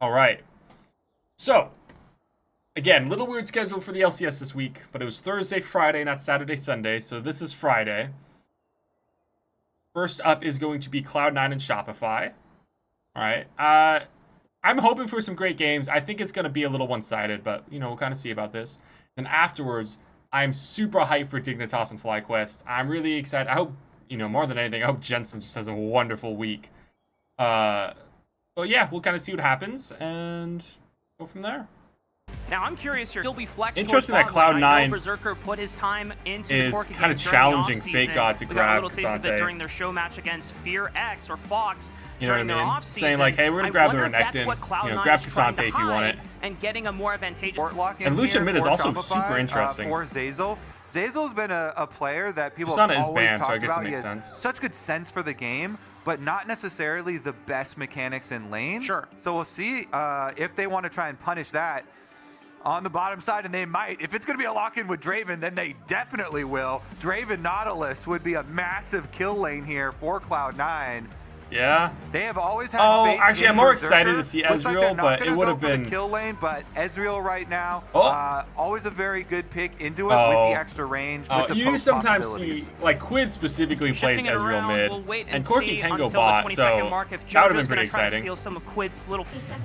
All right. So, again, little weird schedule for the LCS this week, but it was Thursday, Friday, not Saturday, Sunday. So this is Friday. First up is going to be Cloud9 and Shopify. All right. I'm hoping for some great games. I think it's going to be a little one-sided, but, we'll kind of see about this. And afterwards, I'm super hyped for Dignitas and FlyQuest. I'm really excited. I hope, more than anything, I hope Jensen just has a wonderful week. But yeah, we'll kind of see what happens and go from there. Now I'm curious here. He'll be flexed. Interesting that Cloud9 Berserker put his time into is kind of challenging Fake God to grab Kasante during their show match against Fear X or Fox. You know what I mean? Saying like, hey, we're gonna grab the Renekton. Grab Kasante if you want it. And getting a more advantageous. And Lucian mid is also super interesting. For Zeyzal. Zeyzal's been a player that people have always band, talked so I guess about. It makes he has sense. Such good sense for the game, but not necessarily the best mechanics in lane. Sure. So we'll see if they want to try and punish that on the bottom side, and they might. If it's going to be a lock-in with Draven, then they definitely will. Draven Nautilus would be a massive kill lane here for Cloud9. Yeah. They have always had faith actually, in I'm more Berserker. excited to see Ezreal, but it would have been the kill lane. But Ezreal right now, always a very good pick into it with the extra range. With the you sometimes see, like Quid specifically plays Ezreal mid, and Corki can go bot, so that would have been pretty exciting.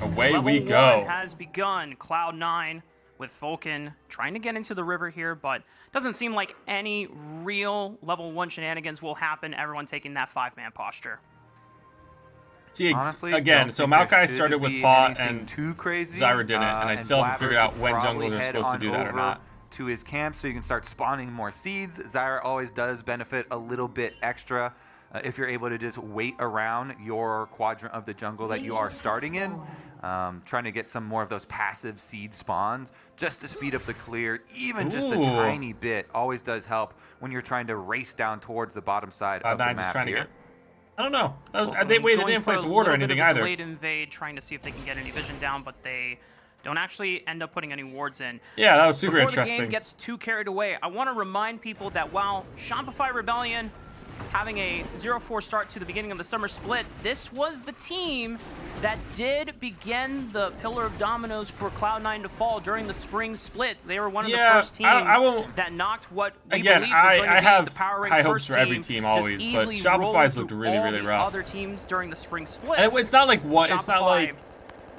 Away we go. Has begun. Cloud9 with Vulcan trying to get into the river here, but doesn't seem like any real level 1 shenanigans will happen. Everyone taking that 5-man posture. See, honestly, again, so Maokai started with bot and too crazy, Zyra didn't, and I still haven't figured out when junglers are supposed to do that or not. To his camp so you can start spawning more seeds. Zyra always does benefit a little bit extra if you're able to just wait around your quadrant of the jungle that you are starting in, trying to get some more of those passive seed spawns just to speed up the clear. Even just a tiny bit always does help when you're trying to race down towards the bottom side of the map here. I don't know. They didn't place a ward or anything either. Delayed invade, trying to see if they can get any vision down, but they don't actually end up putting any wards in. Yeah, that was super interesting. Before the game gets too carried away, I want to remind people that while Shopify Rebellion having a 0-4 start to the beginning of the summer split, this was the team that did begin the pillar of dominoes for Cloud9 to fall during the spring split. They were one of the first teams that knocked what we believe was going to be the power rank high hopes first for every team always, but Shopify's looked really, really rough. Other teams during the spring split. And it's not like what it's not like.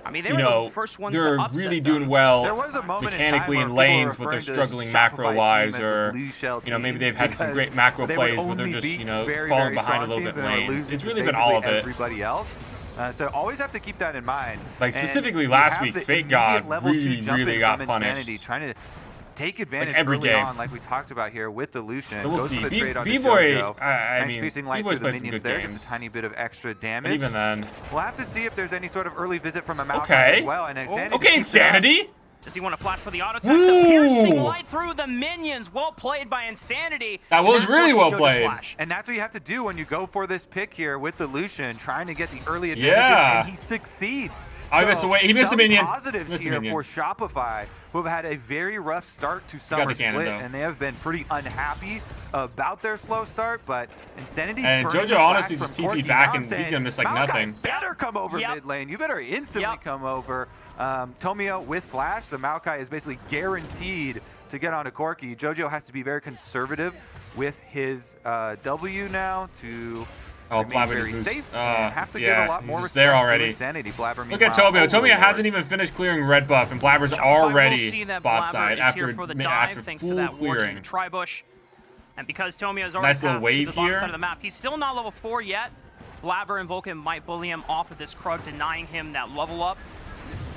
I mean, they were the first ones they're to upset really them. doing well There was a moment mechanically in lanes, but they're struggling macro-wise, or maybe they've had some great macro plays, but they're just falling behind a little bit in lanes. It's really been all of it. Everybody else. So always have to keep that in mind. Like specifically last week, Fake God really got punished. Trying to take advantage every early game. on, like we talked about here with the Lucian. We'll Goes see. for the trade onto B-Boy, JoJo. I mean, spacing light B-Boy's through the played some minions good there. games. Gets a tiny bit of extra damage. But even then, we'll have to see if there's any sort of early visit from a Maokai as well. And Insanity. Does he want to flash for the auto attack? The piercing light through the minions. Well played by Insanity. That was really well played. And that's what you have to do when you go for this pick here with the Lucian, trying to get the early advantages, and he succeeds. He missed a minion. Positives here for Shopify, who have had a very rough start to summer split, and they have been pretty unhappy about their slow start. But Insanity and JoJo honestly just TP'd back, and he's gonna miss like nothing. Better come over mid lane. You better instantly come over. Tomio with flash. The Maokai is basically guaranteed to get onto Corki. JoJo has to be very conservative with his W now to. Very safe and have to give a lot more respect to Insanity. Blabber, look at Tomio. Tomio hasn't even finished clearing red buff, and Blabber's already bot side after full clearing. Tribush. And because Tomio is already little wave to the bottom here. side of the map, he's still not level 4 yet. Blabber and Vulcan might bully him off of this Krug, denying him that level up.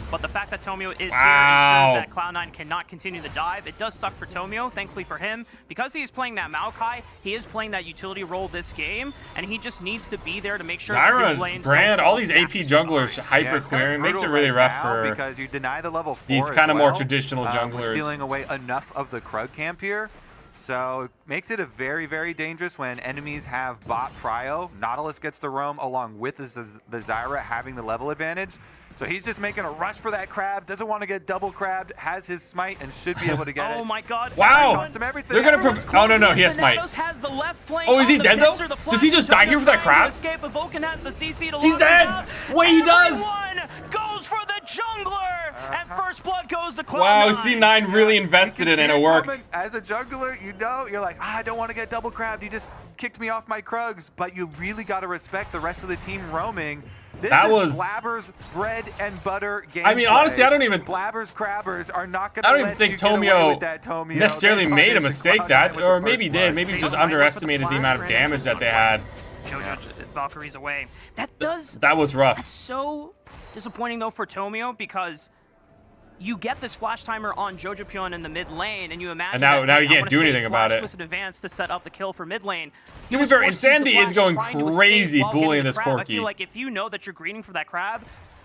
But the fact that Tomio is here ensures that Cloud9 cannot continue the dive. It does suck for Tomio, thankfully for him. Because he's playing that Maokai, he is playing that utility role this game, and he just needs to be there to make sure that his lanes Brand, all these AP junglers hyper clearing makes it really rough for because you deny the level 4 these kind of more traditional junglers. We're stealing away enough of the Krug camp here. So it makes it a very, very dangerous when enemies have bot prio. Nautilus gets to roam along with the Zyra having the level advantage. So he's just making a rush for that crab, doesn't want to get double crabbed, has his smite, and should be able to get it. Oh my god. Wow. They're going to... Oh, no, he has smite. Oh, is he dead, though? Does he just die here for that crab? He's dead. Wait, he does. Goes for the goes the Cloud9. Wow, C9 really invested in it and it worked. As a jungler, you know, you're like, I don't want to get double crabbed. You just kicked me off my Krugs, but you really got to respect the rest of the team roaming. This is Blabber's bread and butter game. I mean, honestly, I don't even. Blabber's crabbers are not going I to don't even think Tomio necessarily made a mistake or maybe did. Maybe just underestimated the amount of damage that they had. Jojo Valkyrie's away. That was rough. That's so disappointing though for Tomio because you get this flash timer on Jojo Pion in the mid lane, and you imagine. And now you can't do anything about it. Twisted advance to set up the kill for mid lane. To be fair, Insanity is going crazy bullying this Corki. I feel like if you know that you're greeting for that crab,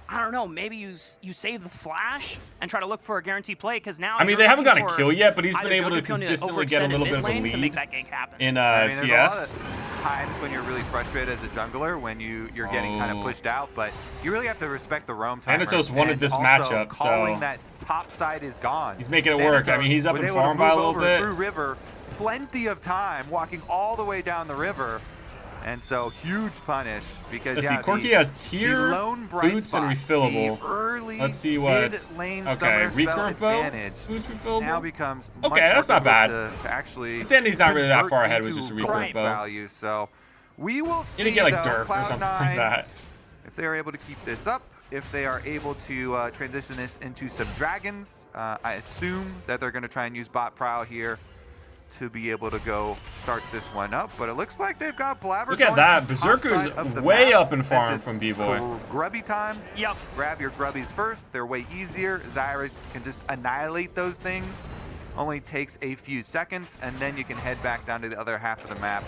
I don't know, maybe you save the flash and try to look for a guaranteed play because now. I mean, they haven't got a kill yet, but he's been able to consistently get a little bit of a lead to make that gank happen. in I mean, CS. there's a lot of times when you're really frustrated as a jungler when you're getting kind of pushed out, but you really have to respect the roam timer. Thanatos wanted this matchup, calling so that top side is gone. He's making it work. I mean, he's up in farm by a little bit. Through river, plenty of time walking all the way down the river. And so, huge punish because Let's see, Corki has tier, boots, and refillable. Let's see what. Okay, recurrent bow, boots, refillable. Now becomes okay, that's not bad. To actually Sandy's not really that far ahead with just a recurrent bow. Value, so we will see. You didn't get like Dirt or something like that. If they are able to keep this up, if they are able to transition this into some dragons, I assume that they're going to try and use bot prow here to be able to go start this one up, but it looks like they've got Blabber. Look at that, Berserker's way up in farm from B-Boy. Grubby time. Yep. Grab your grubbies first. They're way easier. Zyra can just annihilate those things. Only takes a few seconds, and then you can head back down to the other half of the map.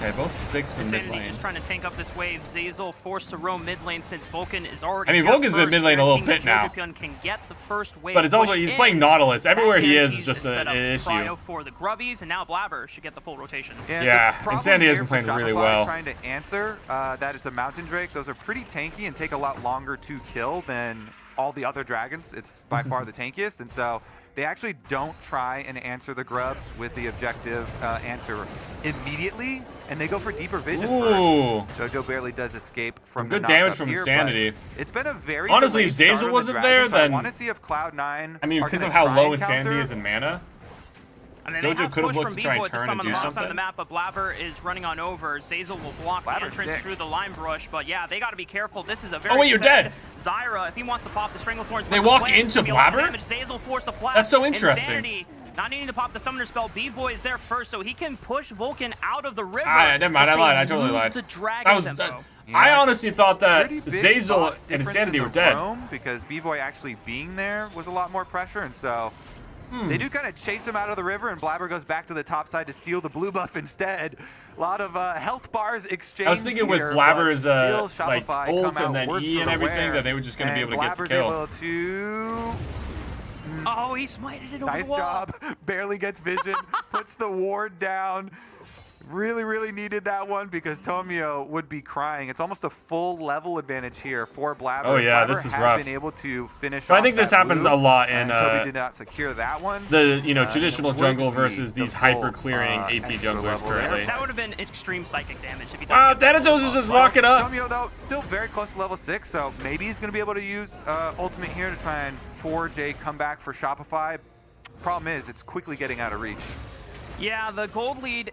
Okay, both 6 in mid lane. Just trying to tank up this wave. Zazel forced to roam mid lane since Vulcan is already. I mean, Vulcan's been mid lane a little bit now. Can get the first wave, but it's also he's playing Nautilus. Everywhere he is just an issue. Cryo for the grubbies, and now Blabber should get the full rotation. Yeah, and Sandy has been playing really well. Trying to answer that it's a Mountain Drake. Those are pretty tanky and take a lot longer to kill than all the other dragons. It's by far the tankiest, and so they actually don't try and answer the grubs with the objective answer immediately, and they go for deeper vision first. Jojo barely does escape from good damage from Insanity. It's been a very honestly, if Zazel wasn't there, then I want to see if Cloud9. I mean, because of how low Insanity is in mana. I mean, Jojo could have looked to try and turn and do something. On the map, but Blabber is running on over. Zazel will block the entrance through the lime brush, but yeah, they got to be careful. This is a very. Oh wait, you're dead. Zyra, if he wants to pop the Stranglethorns, they walk into Blabber. Zazel forced the flash. That's so interesting. Insanity, not needing to pop the summoner spell. B-Boy is there first, so he can push Vulcan out of the river. Never mind, I lied. I totally lied. The dragon tempo. I honestly thought that Zazel and Insanity were dead. Because B-Boy actually being there was a lot more pressure, and so. They do kind of chase him out of the river, and Blabber goes back to the top side to steal the blue buff instead. A lot of health bars exchanged. I was thinking with Blabber's like ult and then E and everything that they were just going to be able to get the kill. Able to... Oh, he smited it over nice the wall. job. Barely gets vision. Puts the ward down. Really, really needed that one because Tomio would be crying. It's almost a full level advantage here for Blabber. Oh yeah, Blabber this is rough. Been able to finish. But I think this happens a lot in Toby did not secure that one. The traditional jungle versus these hyper clearing AP junglers currently. That would have been extreme psychic damage if he. Thanatos is just rocking up. Tomio though still very close to level 6, so maybe he's going to be able to use ultimate here to try and forge a comeback for Shopify. Problem is, it's quickly getting out of reach. Yeah, the gold lead.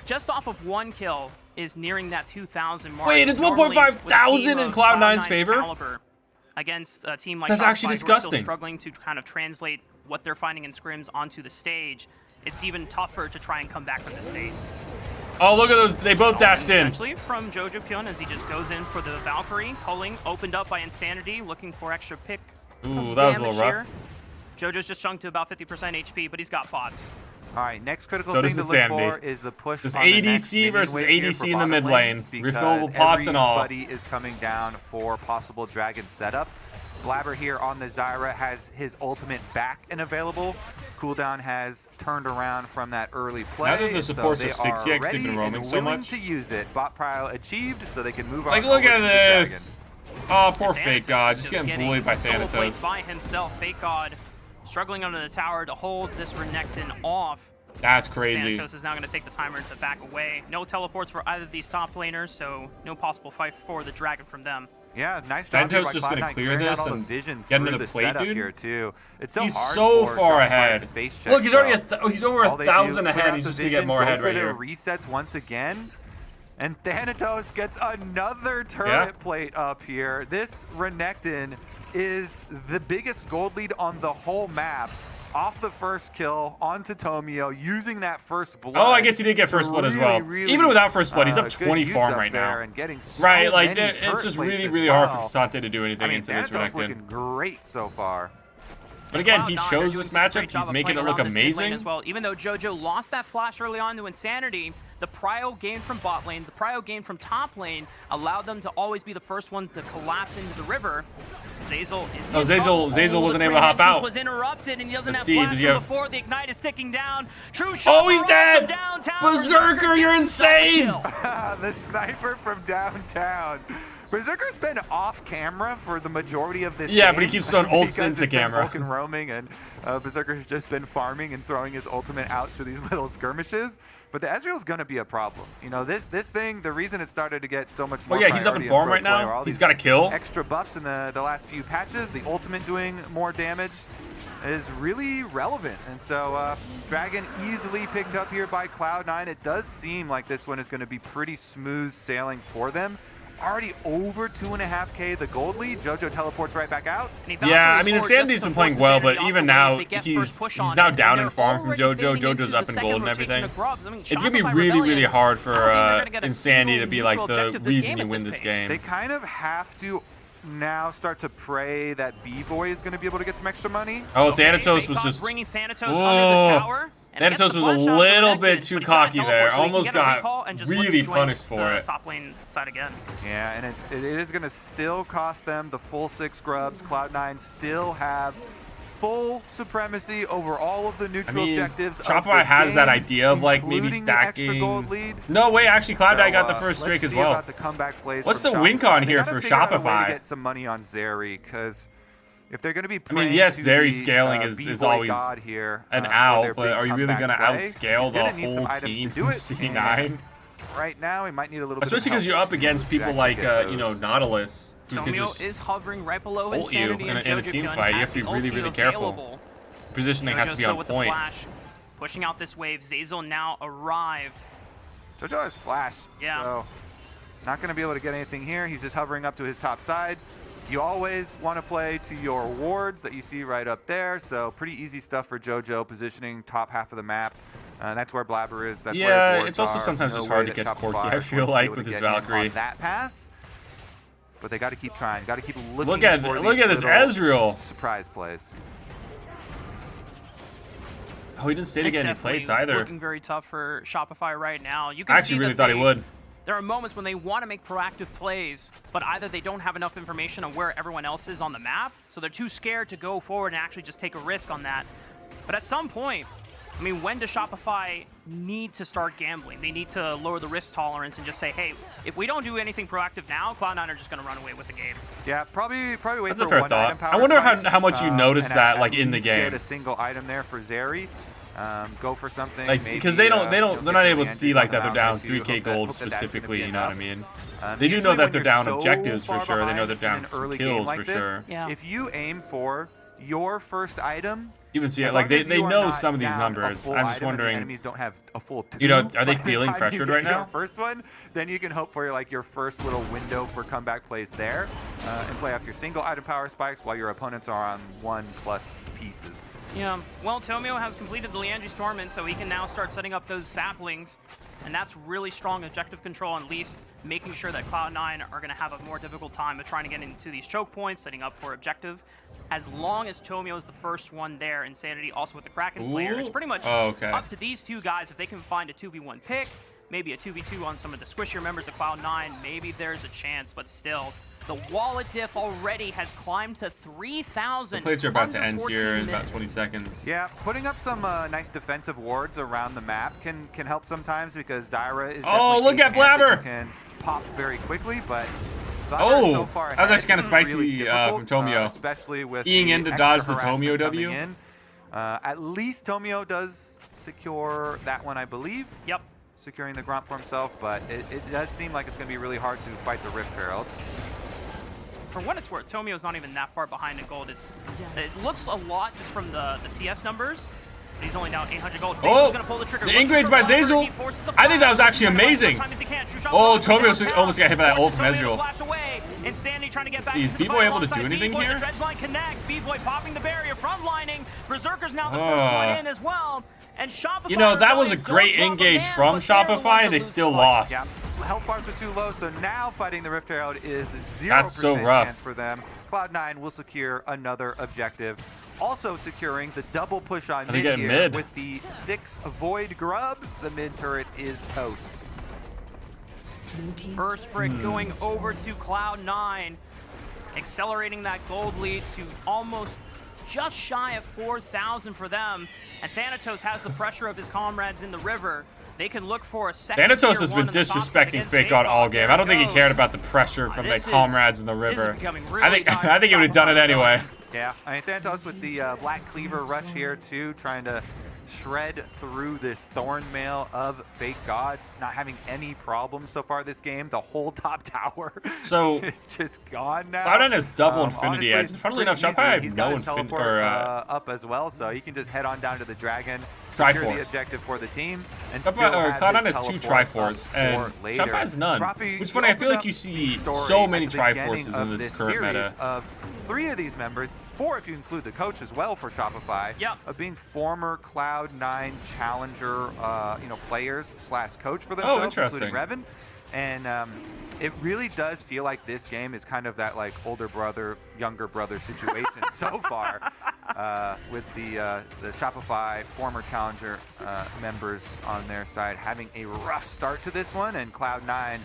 Just off of one kill is nearing that 2,000 mark. Wait, it's 1.5 thousand in Cloud9's favor? Against a team like that's actually disgusting. Still struggling to kind of translate what they're finding in scrims onto the stage. It's even tougher to try and come back from the stage. Oh, look at those. They both dashed in. Actually, from Jojo Pion as he just goes in for the Valkyrie. Pulling, opened up by Insanity, looking for extra pick. Ooh, that was a little rough. Jojo's just chunked to about 50% HP, but he's got pots. All right, next critical thing to look for is the push. Just ADC versus ADC in the mid lane. Refillable pots and all. Everybody is coming down for possible dragon setup. Blabber here on the Zyra has his ultimate back and available. Cooldown has turned around from that early play. Now that the supports are 6 because they've been roaming so much. To use it. Bot prio achieved, so they can move on. Like, look at this. Oh, poor Fake God, just getting bullied by Thanatos. By himself, Fake God. Struggling under the tower to hold this Renekton off. That's crazy. Thanatos is now going to take the timer to back away. No teleports for either of these top laners, so no possible fight for the dragon from them. Yeah, nice job here Vento's by just gonna Cloud9, clear clearing out this all the and vision get into through the the plate, setup dude. here too. It's so He's hard so for far Shopify ahead. to face check, Look, he's already so he's over all they 1,000 do, put ahead. out He's the just gonna get vision, more go ahead for right the here. resets once again. And Thanatos gets another turret plate up here. This Renekton is the biggest gold lead on the whole map. Off the first kill, onto Tomio, using that first blood. Oh, I guess he did get first blood as well. Even without first blood, he's up 20 farm right now. And getting so Right, like many it's turret just plates really, as really hard well. for Sante to do anything I mean, into this Thanatos Renekton. looking great so far. But again, he Cloud9 are chose doing this such a great matchup. job He's of making it playing look around this mid lane amazing. as well. Even though JoJo lost that flash early on to Insanity, the prio gain from bot lane, the prio gain from top lane allowed them to always be the first ones to collapse into the river. Zazel is Oh, Zazel wasn't the able to hop pre-entrance out. was interrupted and he doesn't Let's have see, flash does he from have- before. The ignite is ticking down. True shot. Oh, he's dead! Berserker, you're insane! The sniper from downtown. Berserker's been off camera for the majority of this Yeah, game. but he keeps throwing ults because into it's been camera. Vulcan roaming, and Berserker's just been farming and throwing his ultimate out to these little skirmishes. But the Ezreal's going to be a problem. You know, this thing, the reason it started to get so much more Oh yeah, he's up in priority farm pro right play are all now. He's these got a kill. extra buffs in the last few patches, the ultimate doing more damage is really relevant. And so Dragon easily picked up here by Cloud9. It does seem like this one is going to be pretty smooth sailing for them. Already over 2.5K the gold lead. JoJo teleports right back out. Yeah, I mean, Insanity's been playing well, but even now, he's now down in farm from JoJo. JoJo's up in gold and everything. It's going to be really, really hard for Insanity to be like the reason you win this game. They kind of have to now start to pray that B-Boy is going to be able to get some extra money. Oh, Thanatos was just... bringing Thanatos under the tower. Thanatos was a little bit too cocky there. Almost got really punished for it. Top lane side again. Yeah, and it is going to still cost them the full 6 grubs. Cloud9 still have full supremacy over all of the neutral objectives. Shopify has that idea of like maybe stacking. No way, actually, Cloud9 got the first Drake as well. What's the win con here for Shopify? To get some money on Zeri, because if they're going to be, I mean, yes, Zeri scaling is always here, an out, but are you really going to outscale the whole team from C9? Right now, we might need a little bit. Especially because you're up against people like you know, Nautilus. Tomio is hovering right below Insanity in a team fight. You have to be really, really careful. Positioning has to be on point. Pushing out this wave. Zazel now arrived. JoJo has flash. Yeah. So not going to be able to get anything here. He's just hovering up to his top side. You always want to play to your wards that you see right up there. So pretty easy stuff for JoJo, positioning top half of the map. That's where Blabber is. That's where his wards it's also are. sometimes No just hard way to get that Corki, Shopify I feel is like, going to with be his able to get him Valkyrie. on that pass. But they got to keep trying. Got to keep looking. Look at this Ezreal. Surprise plays. Oh, he didn't stay to get any plates either. Looking very tough for Shopify right now. You can I actually really thought he would. There are moments when they want to make proactive plays, but either they don't have enough information on where everyone else is on the map, so they're too scared to go forward and actually just take a risk on that. But at some point, I mean, when does Shopify need to start gambling? They need to lower the risk tolerance and just say, hey, if we don't do anything proactive now, Cloud9 are just going to run away with the game. Yeah, probably wait That's for a fair one thought. item power I wonder spikes, how much you notice that at like in the least game. Get a single item there for Zeri. Go for something. Like, because they're not able to see like that they're down 3K gold specifically. You know what I mean? They do know that they're down objectives for sure. They know they're down some kills for sure. Yeah. If you aim for your first item, even see it like they know some of these numbers. I'm just wondering. Enemies don't have a full. You know, are they feeling pressured right now? First one, then you can hope for your first little window for comeback plays there, and play off your single item power spikes while your opponents are on 1+ pieces. Yeah, well, Tomio has completed the Liandry's Torment, so he can now start setting up those saplings, and that's really strong objective control, and at least making sure that Cloud9 are going to have a more difficult time of trying to get into these choke points, setting up for objective. As long as Tomio is the first one there, Insanity also with the Kraken Slayer, it's pretty much up to these two guys. If they can find a 2v1 pick, maybe a 2v2 on some of the squishier members of Cloud9, maybe there's a chance, but still, the wallet diff already has climbed to 3,000. The plates are about to end here in about 20 seconds. Yeah, putting up some nice defensive wards around the map can help sometimes, because Zyra is look at Blabber! Can pop very quickly, but so far that was actually kind of spicy really from Tomio. Especially with Eing in to dodge the Tomio W. At least Tomio does secure that one, I believe. Yep. Securing the Gromp for himself, but it does seem like it's going to be really hard to fight the Rift Herald. for what it's worth, Tomio's not even that far behind in gold. It looks a lot just from the CS numbers. He's only down 800 gold. Oh, gonna pull the trigger. The engrage by Zeyzal. I think that was actually amazing. Oh, Tomio almost got hit by that ult from Ezreal. Insanity trying to get back. See, is B-Boy able to do anything here? The dredge line connects. B-Boy popping the barrier, frontlining. Berserker's now the first one in as well. And Shopify, you know, that was a great engage from Shopify, and they still lost. Yeah, health bars are too low, so now fighting the Rift Herald is 0% That's so rough. chance for them. Cloud9 will secure another objective. Also securing the double push on mid here mid. with the 6 Void Grubs. The mid turret is toast. First brick going over to Cloud9, accelerating that gold lead to almost just shy of 4,000 for them. And Thanatos has the pressure of his comrades in the river. They can look for a second. Thanatos has been disrespecting Fake God all game. I don't think he cared about the pressure from their comrades in the river. I think he would have done it anyway. Yeah, I mean, Thanatos with the Black Cleaver rush here too, trying to shred through this Thorn Mail of Fake God, not having any problems so far this game. The whole top tower is just gone now. Cloud9 has double Infinity Edge. Funnily enough, Shopify has no Infinity up as well, so he can just head on down to the Dragon, secure the objective for the team, and Cloud9 has 2 Triforce, and Shopify has none. Which is funny, I feel like you see so many Triforces in this current meta. Of 3 of these members, 4 if you include the coach as well for Shopify, of being former Cloud9 challenger players / coach for themselves, including Revan. And it really does feel like this game is kind of that like older brother, younger brother situation so far, with the Shopify former challenger members on their side having a rough start to this one, and Cloud9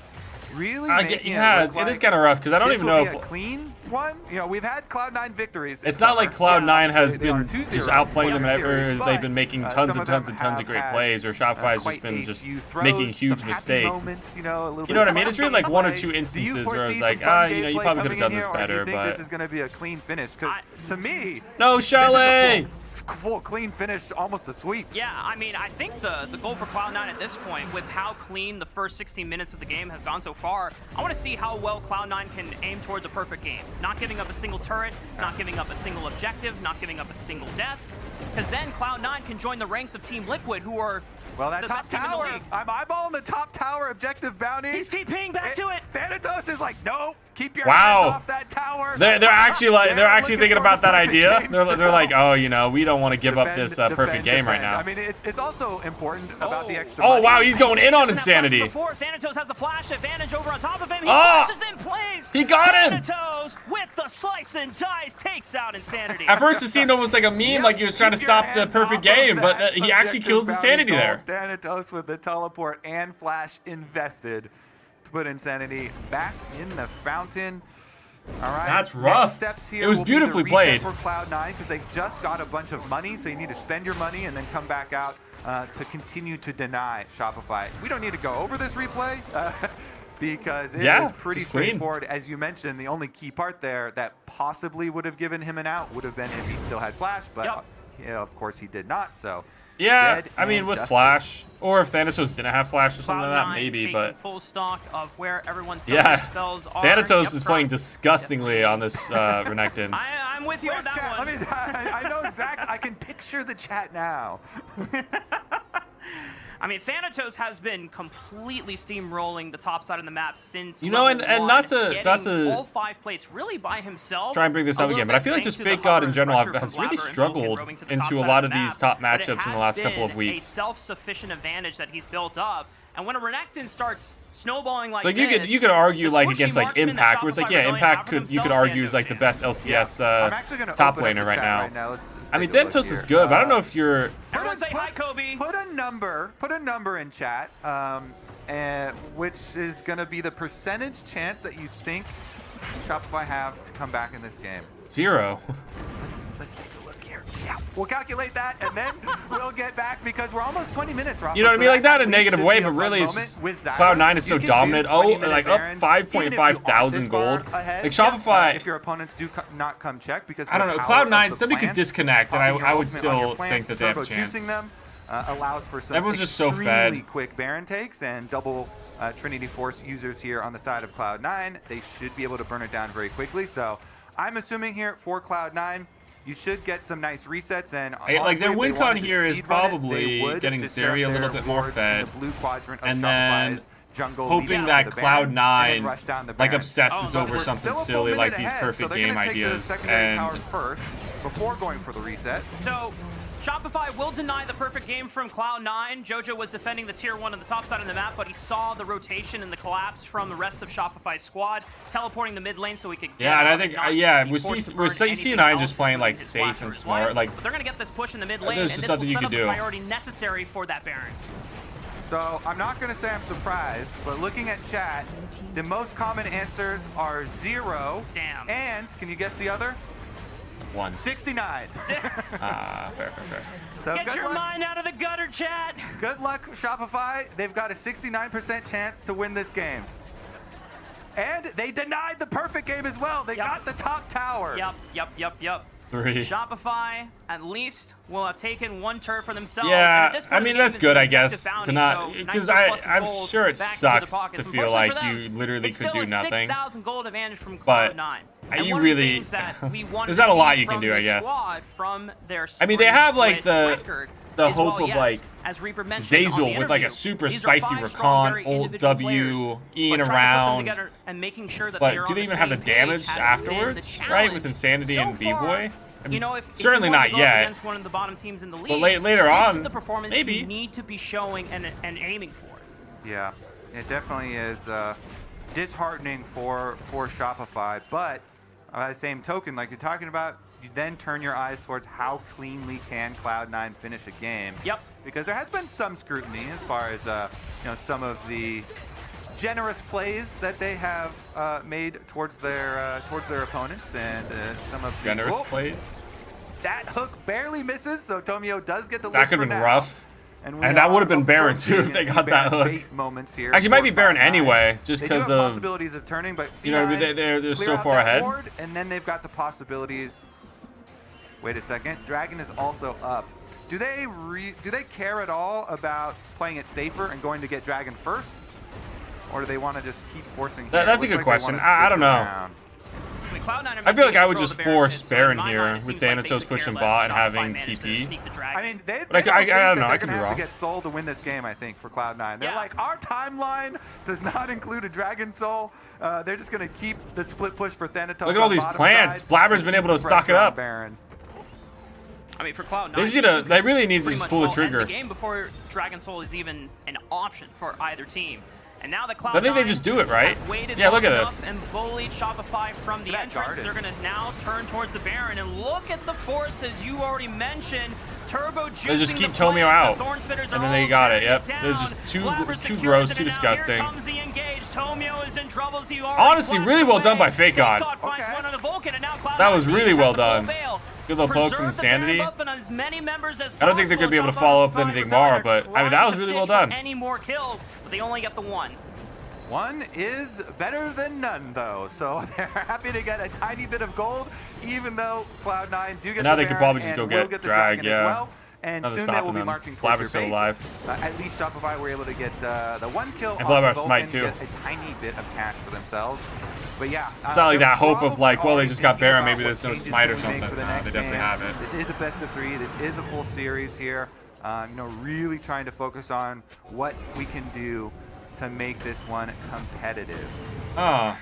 really it is kind of rough because I don't even know if a clean one. You know, we've had Cloud9 victories. It's not like Cloud9 has been just outplaying them ever. They've been making tons and tons and tons of great plays, or Shopify has just been making huge mistakes. You know what I mean? It's really like 1 or 2 instances where it's like, you probably could have done this better, but this is going to be a clean finish. Because to me, no, Shelly. Full clean finish, almost a sweep. Yeah, I mean, I think the goal for Cloud9 at this point, with how clean the first 16 minutes of the game has gone so far, I want to see how well Cloud9 can aim towards a perfect game. Not giving up a single turret, not giving up a single objective, not giving up a single death. Because then Cloud9 can join the ranks of Team Liquid, who are that top tower. I'm eyeballing the top tower objective bounty. He's TPing back to it. Thanatos is like, no, keep your hands off that tower. They're actually thinking about that idea. They're like, oh, we don't want to give up this perfect game right now. I mean, it's also important about the extra. Oh wow, he's going in on Insanity. Before Thanatos has the flash advantage over on top of him, he flashes in place. He got him. Thanatos with the slice and dice takes out Insanity. At first, it seemed almost like a meme, like he was trying to stop the perfect game, but he actually kills Insanity there. Thanatos with the teleport and flash invested to put Insanity back in the fountain. All right. That's rough. Steps here it was beautifully played for Cloud9 because they just got a bunch of money, so you need to spend your money and then come back out to continue to deny Shopify. We don't need to go over this replay because it is pretty straightforward. As you mentioned, the only key part there that possibly would have given him an out would have been if he still had flash, but of course he did not. So I mean, with flash, or if Thanatos didn't have flash or something like that, maybe. But full stock of where everyone's spells are. Thanatos is playing disgustingly on this Renekton. I'm with you on that one. I know exactly. I can picture the chat now. I mean, Thanatos has been completely steamrolling the top side of the map since and not to all 5 plates really by himself. Try and bring this up again, but I feel like just Fake God in general has really struggled into a lot of these top matchups in the last couple of weeks. A self-sufficient advantage that he's built up, and when a Renekton starts snowballing like this, you could argue like against like Impact, where it's like Impact you could argue is like the best LCS top laner right now. I mean, Thanatos is good, but I don't know if you're. Everyone say hi, Kobe. Put a number in chat, which is going to be the percentage chance that you think Shopify have to come back in this game. 0. Let's take a look here. Yeah, we'll calculate that, and then we'll get back because we're almost 20 minutes, Rob. You know what I mean? Like, not in a negative way, but really, Cloud9 is so dominant. Like up 5.5 thousand gold. Like Shopify. If your opponents do not come check, because I don't know. Cloud9, somebody could disconnect, and I would still think that they have a chance. allows for some Everyone's just so extremely fed. quick Baron takes and double Trinity Force users here on the side of Cloud9. They should be able to burn it down very quickly. So I'm assuming here for Cloud9, you should get some nice resets. And like their win con here is probably it, getting Siri a little bit more fed, the blue quadrant of and then jungle, hoping that Cloud9 like obsesses over something silly like these perfect game ideas and first before going for the reset. So Shopify will deny the perfect game from Cloud9. Jojo was defending the tier 1 on the top side of the map, but he saw the rotation and the collapse from the rest of Shopify's squad, teleporting the mid lane so he could get and I think we're C9 just playing like safe and smart. Like, but they're gonna get this push in the mid lane, there's and just this will something you set can up the do. priority necessary for that Baron. So I'm not going to say I'm surprised, but looking at chat, the most common answers are 0. Damn. And can you guess the other? 1. 69. Fair. So Get your luck. mind out of the gutter, chat. Good luck, Shopify. They've got a 69% chance to win this game. And they denied the perfect game as well. They got the top tower. Yep. 3. Shopify at least will have taken 1 turret for themselves. Yeah, and at this point I in the mean game, that's it's good, an I guess, objective to bounty, not so because 9 plus I'm gold sure it back into the sucks pockets. to Unfortunately feel for like them, you literally it's could still do a nothing. 6,000 gold advantage from But Cloud9. And you one of the really things that we wanted there's to not a see lot you can from do, the I guess. squad from their I mean, they have like spring the split the is, hope well, of yes, like as Reaper mentioned on the Zazel with like a interview, super these are spicy 5 strong, recon, very ult individual W, players, Ian but trying to put them around. together and making sure that But they are do on they the even have the same page damage has been afterwards, the right? With challenge. Insanity So and far, V-Boy? I mean, you know, if certainly you want not to go yet. against one of the bottom teams in the league, But later this on, is the performance maybe. you need to be showing and aiming for. Yeah, it definitely is disheartening for Shopify. But by the same token, like you're talking about, you then turn your eyes towards how cleanly can Cloud9 finish a game. Yep. Because there has been some scrutiny as far as some of the generous plays that they have made towards their opponents, and some of the Generous plays. That hook barely misses, so Tomio does get the That lift could for have been now. rough. And that would have been Baron too if they got that hook. Moments here Actually, it might for be Baron Cloud9. anyway, just They do because have of possibilities of turning, but you know C9 they're clear so out far that ahead. board, and then they've got the possibilities. Wait a second, Dragon is also up. Do they care at all about playing it safer and going to get Dragon first, or do they want to just keep forcing? That's a good question. I don't know. I mean, Cloud9 I feel like I would just control force the Baron so in here my mind, it with seems like they Thanatos could care pushing less bot and if Shopify having managed to TP. sneak the Dragon. I mean, they But I don't don't think know, that I they're could gonna be have wrong. to get Soul to win this game. I think for Cloud9, they're Yeah. like, our timeline does not include a Dragon Soul. They're just gonna keep the split push for Thanatos. Look at all on these bottom plants. side Blabber's and been keep able to the stock it pressure on up. Baron. I mean, for Cloud9, They should have. They really need to pretty just much pull the end trigger. the game before Dragon Soul is even an option for either team. And now the Cloud9 I think they just do it, right? have waited Yeah, look at long this. enough and bullied Shopify from the Look at that entrance. guarded. They're going to now turn towards the Baron, and look at the force, as you already mentioned. Turbo juicing They just keep the Tomio plays. out. The Thornspitters And are then they all got it, tearing yep. down. There's just too Blabber gross, secures it, too and now disgusting. Here comes the engage. Tomio is in trouble. He already Honestly, flashed really well done away. by Fake God. finds Okay. one on the Vulcan, and now Cloud9 That was really each well have the full done. veil. Good little poke from Preserve the Baron Insanity. buff and as many members as I don't think they're possible. gonna be able to Shopify follow up with Rebellion anything more, are but, I mean, that trying was to really well fish for done. Any more kills, but they only get the one. One is better than none, though. So they're happy to get a tiny bit of gold, even though Cloud9 do get And now the they could Baron probably just and go will get the Drag, Dragon yeah. as well. And Nothing soon they will stopping be them. marching towards Blabber's your still base. alive. At least Shopify were able to get the one kill And off Blabber's the smite, Vulcan, too. get a tiny bit of cash for themselves. But yeah, It's not like they're that hope of probably like, well, they already just got thinking Baron, about maybe what there's no changes smite or can we make something. for the No, next they definitely game. have it. This is a best of 3. This is a full series here. Really trying to focus on what we can do to make this one competitive. Oh.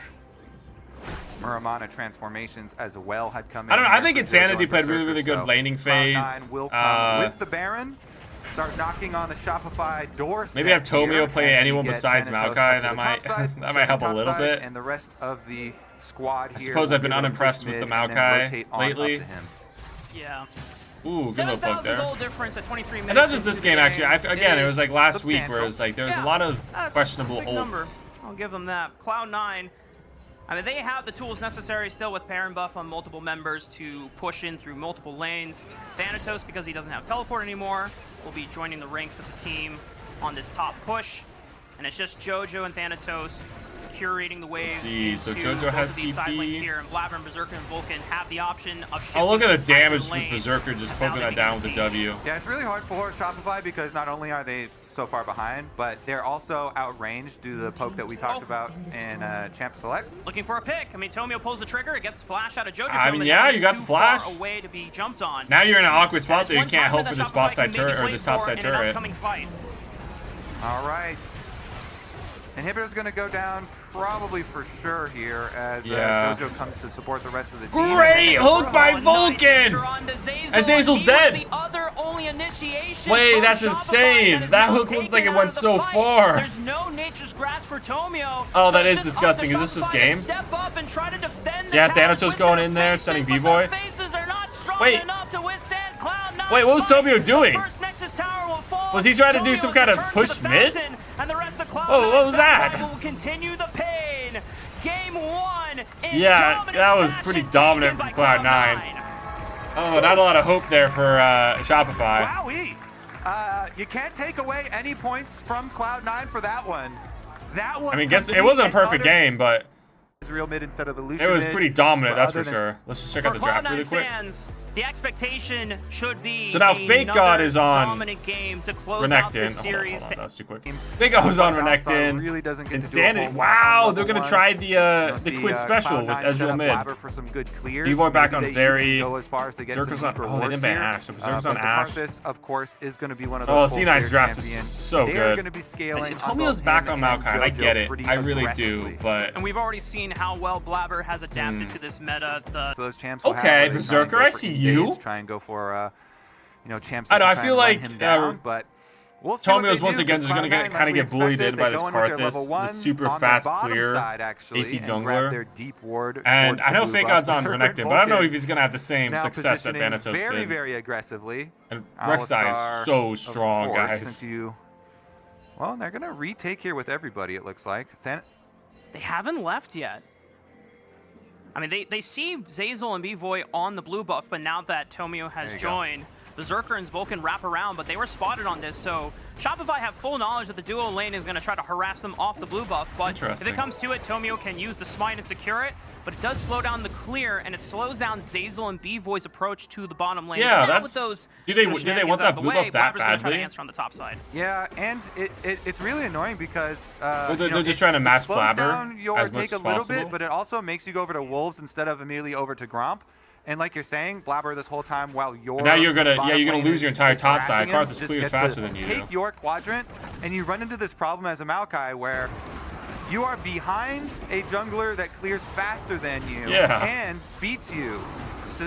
Muramana transformations as well had come in. I don't know. I here think for Insanity Jojo played and really, really Berserker, good so laning phase. Cloud9 will come with the Baron. Start knocking on the Shopify doorstep. Maybe have Tomio here, play and anyone get besides Thanatos Maokai. up to That the might top side, that might help a top little side, bit. And the rest of the squad I here. suppose will I've been give it a unimpressed push with the mid and then Maokai rotate on lately. up to him. Yeah. Ooh, good little poke 7,000 there. gold difference at 23 minutes. And not just into this the game, actually. Again, it was like last week substantial. where it was like there was Yeah, a lot of that's questionable a big number. ults. I'll give them that. Cloud9, I mean, they have the tools necessary still with Baron buff on multiple members to push in through multiple lanes. Thanatos, because he doesn't have teleport anymore, will be joining the ranks of the team on this top push. And it's just Jojo and Thanatos curating the wave. See, so to JoJo both has of these side lanes TP. here, and Blabber and Berserker and Vulcan have the option of Oh, look at the shifting either damage with lane, Berserker just and now poking they that can down with the siege. W. Yeah, it's really hard for Shopify because not only are they so far behind, but they're also outranged due to the poke that we talked about in Champ Select. Looking for a pick. I mean, Tomio pulls the trigger. It gets flash out of JoJo. I mean, and yeah, now you he's got the too flash. far away to be jumped on. Now you're in an awkward spot, That's so you one can't time hope for that this bot Shopify side can turret maybe or play this top for side in an turret. upcoming fight. All right. Inhibitor's going to go down probably for sure here as Yeah. JoJo comes to support the rest of the team. Great hook by Oh, nice Vulcan! trigger onto Zazel, And Zazel's he was dead. the other only initiation Wait, from that's Shopify insane. that is That now hook looked taken like it out went of the so fight. far. There's no nature's grasp for Tomio. Oh, So that it's is just up to disgusting. Is this just Shopify to game? Step up and try to defend the Yeah, tower Thanatos with going their in there, faces, sending but B-Boy. their faces are not strong Wait. enough to withstand Cloud9's Wait, what was fight. Tomio doing? The first Nexus tower will fall. Was he trying to do Tomio some kind of returns push to the mid? fountain, and the rest of Cloud9's Whoa, what was that? backside will continue the pain. Game 1 in Yeah, dominant that was fashion, pretty taken dominant by from Cloud9. Oh, not a lot of hope there for Shopify. Wowee! You can't take away any points from Cloud9 for that one. That one. I mean, guess it wasn't a perfect game, but Real mid instead of the Lucian it was mid. pretty dominant, But that's for other than- sure. Let's just check out For the draft Cloud9 really quick. fans, the expectation should be So now Fake another God is on dominant game to close out this Renekton. series. Hold on, that was too quick. Fake God was on Renekton. Really doesn't get Insanity. To do a whole lot Wow, on they're level gonna one. try You'll the see, quick special with Cloud9 set Ezreal up mid. Blabber for some good clears. B-Boy back Maybe on they Zeri. even go as far as to get Zerka's some on- deep oh, they rewards didn't ban here. Ashe, so Zerka's on But Ashe. the Karthus, of course, is going to be one of Oh, those C9's full-clear draft is champions. so They're good. going to be scaling And on Tomio's both back him on and Maokai. I JoJo get it. pretty I really do, aggressively. but And we've already seen how well Blabber has adapted to this meta. So those champs will Okay, have where they try and Berserker, go I for see invades, you. Try and go for champs. I know, that I can feel try and like, run him down, but we'll see what Tomio's they once do, again because just gonna Cloud9, get kind of like get we bullied expected, in by they this go in with their Karthus, level the one super on their fast bottom clear side, actually, AP and grab their jungler. deep ward And towards I know the Fake blue God's buff. on Berserker Renekton, but I don't know Vulcan if he's gonna have the same now success that positioning Thanatos very, did. very aggressively. And Rek'Sai Alistar, is so of strong, course, guys. since well, they're gonna retake here with everybody. It looks like. They haven't left yet. I mean, they see Zazel and B-Voy on the blue buff, but now that Tomio has There you go. joined, Berserker and Vulcan wrap around, but they were spotted on this, so Shopify have full knowledge that the duo lane is going to try to harass them off the blue buff, but if Interesting. it comes to it, Tomio can use the smite and secure it, but it does slow down the clear, and it slows down Zazel and B-Voy's approach to the bottom lane. Yeah, But now that's- with those do they those want shenanigans that out of the blue way, buff that Blabber's gonna try to badly? answer on the top side. Yeah, and it's really annoying because they're you know, just trying to match it slows Blabber down your as much take a as little possible. bit, but it also makes you go over to Wolves instead of immediately over to Gromp. And like you're saying, Blabber this whole time while you're And now you're gonna bottom lose your laners entire is top side. harassing him, Karthus just clears gets to faster than you do. Take your quadrant, and you run into this problem as a Maokai where you are behind a jungler that clears faster than you Yeah. and beats you. So,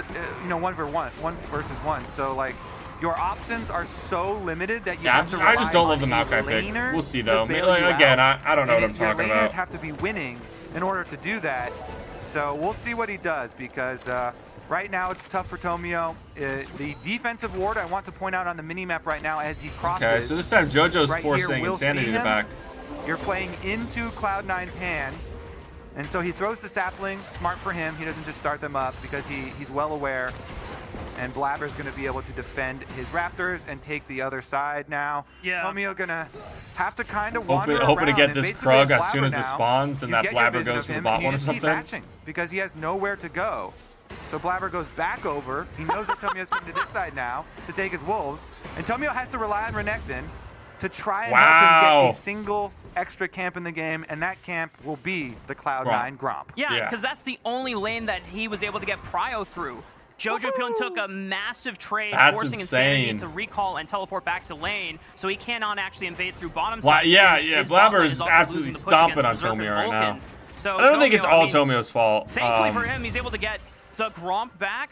1 versus 1. So like your options are so limited that you Yeah, have to I just don't rely love the on a Maokai pick. laner We'll see to though. bail Like, you again, out. I don't know what I'm And your talking laners about. have to be winning in order to do that. So we'll see what he does because right now it's tough for Tomio. The defensive ward I want to point out on the mini-map right now as he crosses. Okay, so this time JoJo's right here, forcing we'll see Insanity to him. back. You're playing into Cloud9's hands. And so he throws the sapling. Smart for him. He doesn't just start them up because he's well aware. And Blabber's going to be able to defend his Raptors and take the other side now. Yeah. Tomio going to have to kind of wander Hoping to around. get And this basically Krug as as soon as Blabber it now, spawns and you that get your Blabber vision goes of for the him, bot and you one or just keep something. matching because he has nowhere to go. So Blabber goes back over. He knows that Tomio's coming to this side now to take his wolves. And Tomio has to rely on Renekton to try and help Wow. him get a single extra camp in the game, and that camp will be the Cloud9 Gromp. Yeah, Yeah. because that's the only lane that he was able to get Prio through. Jojo Pion took a massive trade, That's forcing insane. Insanity to recall and teleport back to lane, so he cannot actually invade through bottom Bla- side. yeah, since yeah, his bot lane Blabber is also absolutely losing the push stomping against on Berserker Tomio right and now. Vulcan. So I don't think it's Tomio, all I mean, Tomio's fault. Thankfully for him, he's able to get the Gromp back,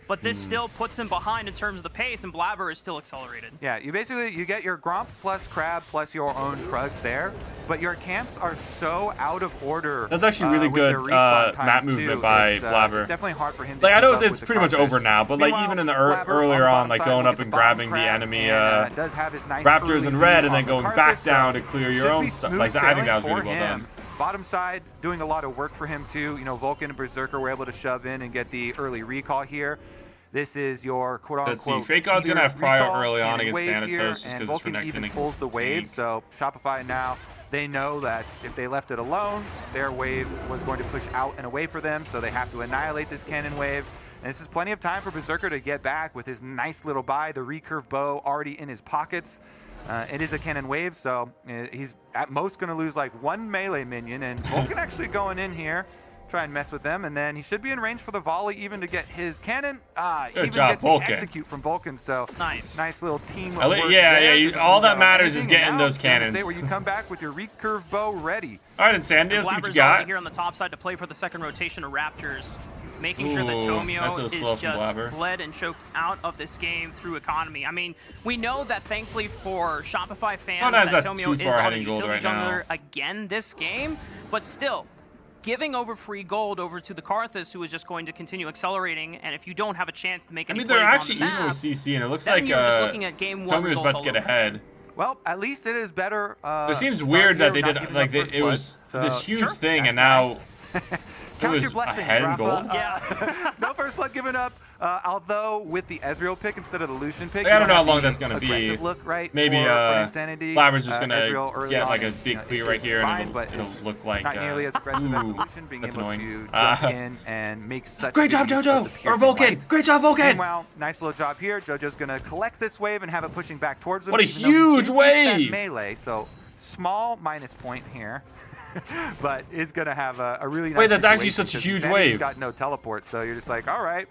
but this still puts him behind in terms of the pace, and Blabber is still accelerated. Yeah, you get your Gromp plus Crab plus your own Krugs there, but your camps are so out of order. That's actually really with their good respawn map times, movement too. by It's Blabber. It's definitely hard for him to Like, I keep know up it's with the pretty much Karthus. over now, but like Meanwhile, even in the Blabber on earlier the on, bottom like side going will up get and the bottom grabbing the crab enemy and, does have his nice Raptors early in red, lead and then on going Karthus, back so down to clear your should own be stuff. smooth Like I think that was sailing really for well done. him. Bottom side doing a lot of work for him too. You know, Vulcan and Berserker were able to shove in and get the early recall here. This is your quote-unquote Let's see, Fake God's gonna have cheater Prio recall early on and against wave Thanatos here, just and 'cause it's Vulcan Renekton even and pulls the wave. tank. So Shopify now They know that if they left it alone, their wave was going to push out and away for them, so they have to annihilate this cannon wave. And this is plenty of time for Berserker to get back with his nice little buy, the recurve bow already in his pockets. It is a cannon wave, so he's at most going to lose like one melee minion, and Vulcan actually going in here, try and mess with them, and then he should be in range for the volley even to get his cannon. Even job, gets Vulcan. the execute from Vulcan, so Nice little team All work there. all that matters is Amazing. getting And those now, cannons. Where you come back with your recurve bow ready. All right, then Sandy, And let's see what Blabber's you already got. here on the top side to play for the second rotation of Raptors, making sure that Ooh, that's a Tomio little is slow from just Blabber. bled and choked out of this game through economy. I mean, we know that thankfully for Shopify fans Not that too Tomio is far ahead on a in gold utility right now. jungler again this game, but still, giving over free gold over to the Karthus, who is just going to continue accelerating, and if you don't have a chance to make I any mean, plays they're on actually the even map, with CC, and it looks then like you're just looking at game one Tomio's results about to get all over. ahead. Well, at least it is better. It seems start weird that here, they not did giving like up they, first it was blood. this So, huge Sure. thing, that's and now nice. it Count was your blessings, ahead in Rafa. gold. Yeah. No first blood given up. Although with the Ezreal pick instead of the Lucian pick, Like, I don't you know how have long the that's gonna be. aggressive look, right? Maybe for Insanity. Blabber's just gonna Ezreal early get on like a is, big clear is right here, fine, and but it'll it's look like not nearly as aggressive as the ooh, Lucian, being that's able annoying. to jump in and make such Great job, use of the JoJo, or piercing Vulcan. lights. Great job, Vulcan. Meanwhile, nice little job here. JoJo's gonna collect this wave and have it pushing back towards him. What a even though he huge did miss that wave. melee, so small minus point here. But is going to have a really nice Wait, that's actually situation such a because huge Insanity's wave. got no teleport, so you're just like, all right,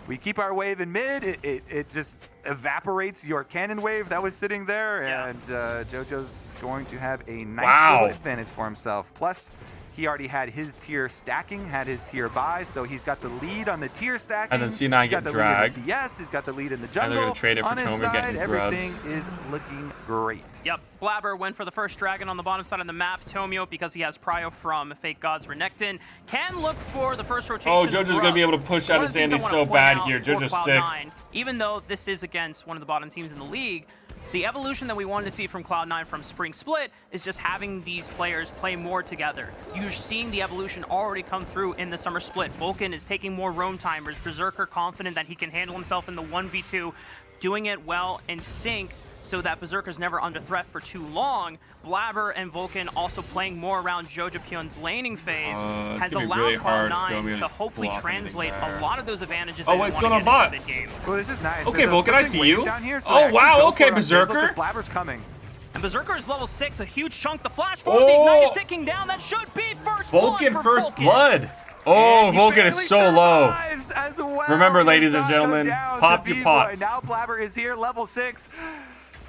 we keep our wave in mid. It just evaporates your cannon wave that was sitting there, Yeah. and JoJo's going to have a nice Wow. little advantage for himself. Plus, he already had his tier stacking, had his tier buy, so he's got the lead on the tier stacking. And then C9 he's got get the lead in dragged. the CS, he's got the lead in the And jungle. they're gonna trade it for on his Toma side, getting grubbed. everything is looking great. Yep, Blabber went for the first dragon on the bottom side of the map. Tomio, because he has prio from Fake Gods Renekton, can look for the first rotation. Oh, JoJo's gonna be able to push out One of of the things Sandy I so wanna point bad out here. for JoJo's Cloud9, 6. even though this is against one of the bottom teams in the league, the evolution that we wanted to see from Cloud9 from Spring Split is just having these players play more together. You're seeing the evolution already come through in the Summer Split. Vulcan is taking more roam timers. Berserker confident that he can handle himself in the 1v2, doing it well in sync so that Berserker's never under threat for too long. Blabber and Vulcan also playing more around Jojo Pyun's laning phase It's has gonna be allowed really hard for Cloud9 Tomio to hopefully block anything translate there. a lot of those advantages Oh, that what's they going want on to get into bot? mid-game. Well, this is nice. Okay, There's a Vulcan, I pushing see wave you. down here, so Oh, they actually wow, go okay, for it on Dizzle 'cause Berserker. Blabber's coming. And Berserker is level 6, a huge chunk. The flash forward, the Ignite is ticking down. That should be first Vulcan blood for first Vulcan. blood. Oh, And he Vulcan is barely so low. survives as well. Remember, He ladies does and not go gentlemen, down pop to your B-Boy. pots. Now Blabber is here, level 6.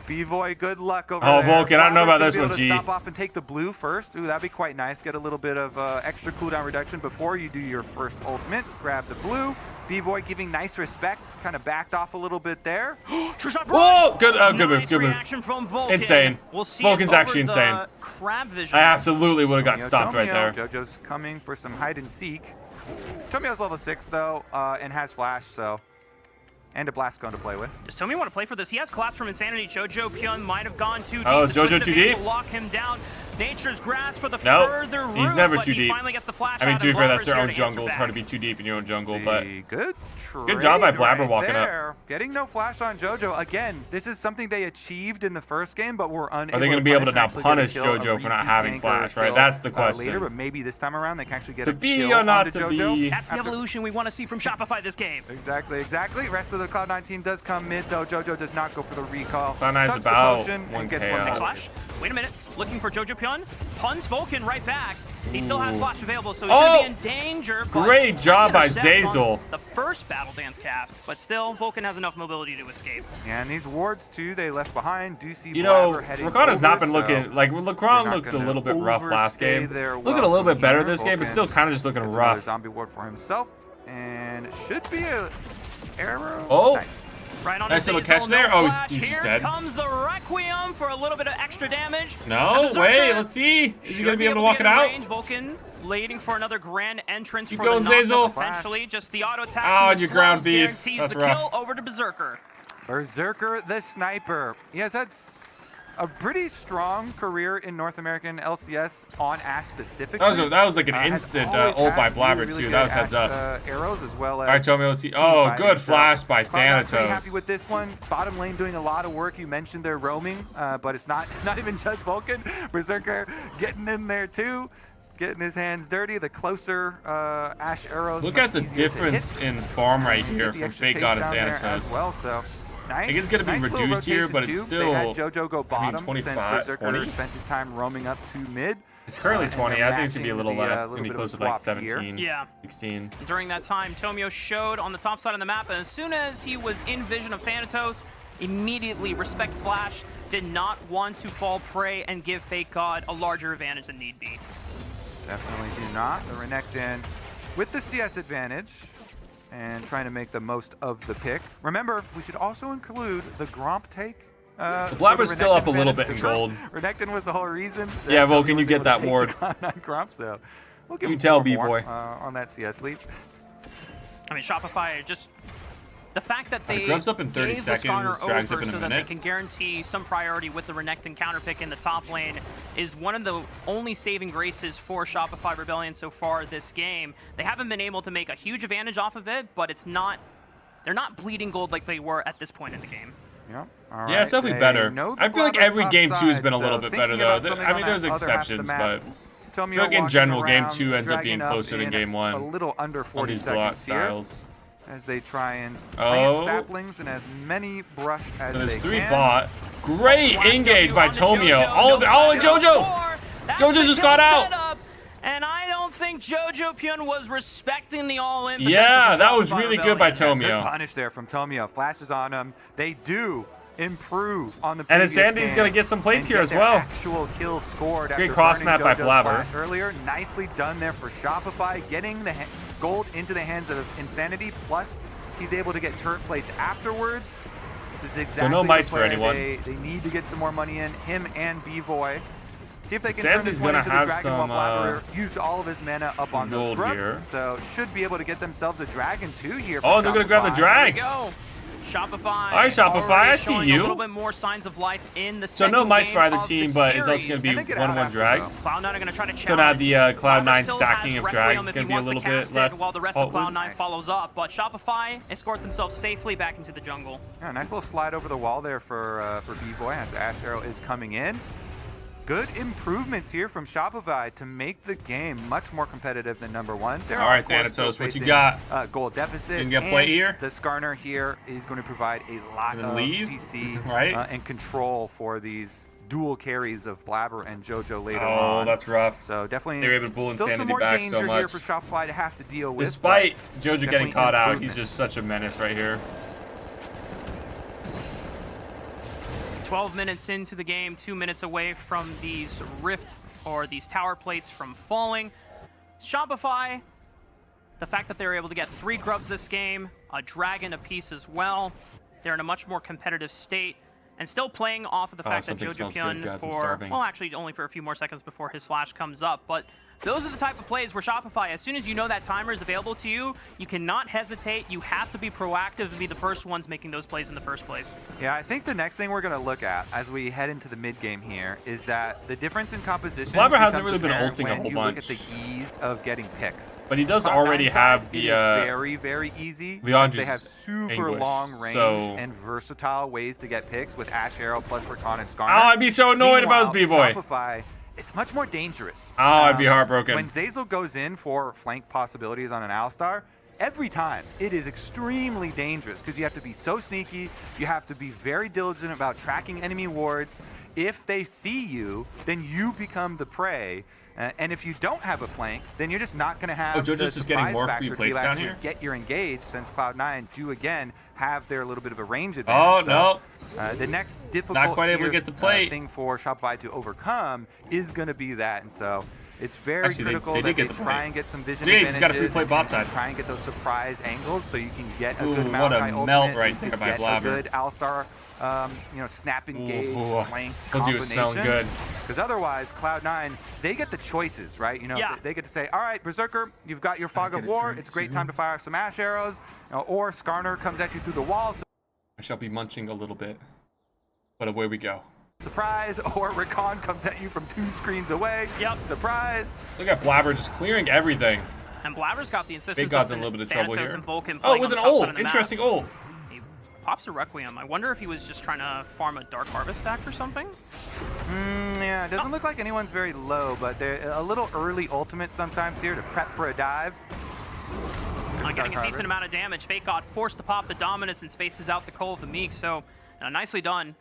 B-Boy, good luck over Oh, there. Vulcan, I don't know about Blabber's this gonna one, be G. able to stop off and take the blue first. Ooh, that'd be quite nice. Get a little bit of extra cooldown reduction before you do your first ultimate. Grab the blue. B-Boy giving nice respect. Kind of backed off a little bit there. True shot, Whoa, good nice move, good move. reaction from Vulcan. Insane. We'll see Vulcan's it over actually the insane. Crab vision. I absolutely would have got Tomio, stopped right there. JoJo's coming for some hide and seek. Tomio's level 6 though, and has flash, so. And a blast gun to play with. Does Tomio want to play for this? He has collapse from Insanity. Jojo Pyun might have gone too deep. Oh, The Jojo Twisted too Advance deep? will lock him down. Nature's Grasp for the Nope, further route, he's never but too he deep. finally gets the flash I mean, out to be and fair, that's their Blabber's own here to jungle. answer It's hard to back. be too deep in your own jungle, but See, good job by trade Blabber right walking up. there. Getting no flash on JoJo. Again, this is something they achieved in the first game, but were unable are they going to to be able to now actually get a punish kill, a JoJo for not repeat having gank or flash, right? kill, That's the later, question. but maybe this time around they can actually get To a be kill or not onto to JoJo. be. That's the After- evolution we want to see from Shopify this game. Exactly. Rest of the Cloud9 team does come mid, though. JoJo does not go for the recall. Cloud9's Chucks the about potion and 1K gets out. one Next more. flash. Wait a minute. Looking for Jojo Pyun. Puns Vulcan right back. He still has Ooh. flash available, so he's Oh! going to be in danger. but Great nice job by intercept on Zazel. The first Battle Dance cast, but still, Vulcan has enough mobility to escape. Yeah, and these wards, too, they left behind. Do see You know, Blabber heading Rakana's not over, been so looking like they're Lacron not looked a gonna little bit rough last overstay game. their Looking a little bit welcome better here. this game, but Vulcan still kind of just looking gets another rough. zombie ward for himself, and it should be a arrow. Oh. Nice. Right on Nice the little Zazel, catch there. no Oh, flash. he's Here dead. comes the Requiem for a little bit of extra damage. No, And Berserker wait, let's see. Is he should going to be able to walk get it in out? range. Vulcan waiting for another grand entrance Keep for going, the knockdown Zazel. potentially. Just the auto attack. Oh, and the your ground slows beef. guarantees That's the rough. kill over to Berserker. Berserker the sniper. Yes, that's a pretty strong career in North American LCS on Ashe specifically. That was like an instant ult by Blabber too. That was heads up. Arrows as well as. All right, Tomio, let's see. Oh, good flash by Thanatos. Pretty happy with this one. Bottom lane doing a lot of work. You mentioned they're roaming, but it's not even just Vulcan. Berserker getting in there too. Getting his hands dirty. The closer Ashe arrows. Look at the difference in farm right here from Fake God and Thanatos. Well, so nice. I think it's going to be reduced here, but it's still. They had JoJo go bottom 25, since 20. Berserker spent his time roaming up to mid. It's currently 20. I think it's going to be a little less. It's going to be closer to like 17, yeah. 16. During that time, Tomio showed on the top side of the map, and as soon as he was in vision of Thanatos, immediately Respect Flash did not want to fall prey and give Fake God a larger advantage than need be. Definitely do not. The Renekton with the CS advantage and trying to make the most of the pick. Remember, we should also include the Gromp take. The Blabber's still up a little bit in gold. Renekton was the whole reason. Yeah, well, can you get that ward? Gromp, so we'll give you him tell four more, B-Boy on that CS leap. I mean, Shopify just... The fact that they Grub's up in 30 gave seconds, the Skarner drags over up in a so that minute. they can guarantee some priority with the Renekton counterpick in the top lane is one of the only saving graces for Shopify Rebellion so far this game. They haven't been able to make a huge advantage off of it, but it's not... They're not bleeding gold like they were at this point in the game. Yep. Yeah, it's definitely better. I feel like every game 2 has been a little bit better, though. I mean, there's exceptions, but I feel like in general, game 2 ends up being closer than game 1. A little under 40 these seconds styles. As they try and plant saplings and as many brush as they can. There's 3 bot. Great engage by Tomio. All of it. Oh, and JoJo! JoJo just got out! And I don't think JoJo Pyun was respecting the all-in. Yeah, that was really good by Tomio. Good punish there from Tomio. Flashes on him. They do improve on the and previous Insandy's going to get some plates here as well. Actual kill scored. Great cross map by Blabber. Earlier, nicely done there for Shopify, getting the gold into the hands of Insanity. Plus, he's able to get turret plates afterwards. This is exactly so no mites the for anyone. They need to get some more money in. Him and B-Boy. See if they can Insandy's turn this one into the have dragon some, while Blabber used all of his mana up on those grubs. Here. So should be able to get themselves a dragon too here. Oh, they're going to grab the drag. There we go. Shopify. All right, Shopify, I see you. A little bit more signs of life in the so no mites for either team, but it's also going to be 1-1 drags. Cloud9 are going to try to challenge. So now the Cloud9 stacking of drags is going to be a little bit less. While the rest of Cloud9 follows up, but Shopify escort themselves safely back into the jungle. Yeah, nice little slide over the wall there for B-Boy as Ashe Arrow is coming in. Good improvements here from Shopify to make the game much more competitive than number 1. All right, Thanatos, what you got? Gold deficit. You can get play here. The Skarner here is going to provide a lot of CC right? And control for these dual carries of Blabber and JoJo later on. Oh, that's rough. So definitely they were able to pull Insanity back so much. Still some more danger here for Shopify to have to deal with. Despite JoJo getting caught out, he's just such a menace right here. 12 minutes into the game, 2 minutes away from these rift or these tower plates from falling. Shopify, the fact that they were able to get 3 grubs this game, a dragon apiece as well, they're in a much more competitive state and still playing off of the fact that JoJo Pyun well, actually only for a few more seconds before his flash comes up, but those are the type of plays where Shopify, as soon as you know that timer is available to you, you cannot hesitate. You have to be proactive and be the first ones making those plays in the first place. Yeah, I think the next thing we're going to look at as we head into the mid game here is that the difference in composition. Blabber hasn't really been ulting a whole bunch. Look at the ease of getting picks. But he does already have the very easy. Leandre's they have super long range and versatile ways to get picks with Ashe Arrow plus Rakan and Skarner. Oh, I'd be so annoyed if I was B-Boy. Shopify, it's much more dangerous. Oh, I'd be heartbroken. When Zeyzal goes in for flank possibilities on an Alistar, every time it is extremely dangerous because you have to be so sneaky. You have to be very diligent about tracking enemy wards. If they see you, then you become the prey. And if you don't have a flank, then you're just not going to have the just getting more free plates down here. Get your engage, since Cloud9 do again have their little bit of a range advantage. Oh, no. The next difficult not quite able to get the plate. Thing for Shopify to overcome is going to be that. And so it's very critical that they try and get some vision advantages. He's got a free play bot side. Try and get those surprise angles so you can get a good what a melt right there by Blabber. A good Alistar, snap engage, flank he'll do smelling good. Because otherwise, Cloud9, they get the choices, right? They get to say, all right, Berserker, you've got your Fog of War. It's a great time to fire off some Ashe arrows. Or Skarner comes at you through the wall. So I shall be munching a little bit, but away we go. Surprise, or Recon comes at you from 2 screens away. Yep. Surprise. Look at Blabber just clearing everything. And Blabber's got the insistence Big God's of in a little bit of trouble Thanatos here. and Vulcan Oh, playing with on an the top side ult. of the map. Interesting ult. He pops a Requiem. I wonder if he was just trying to farm a Dark Harvest stack or something. Yeah, it doesn't look like anyone's very low, but they're a little early ultimate sometimes here to prep for a dive. Getting a decent amount of damage. Fake God forced to pop the Dominus and spaces out the Call of the Meek, so nicely done.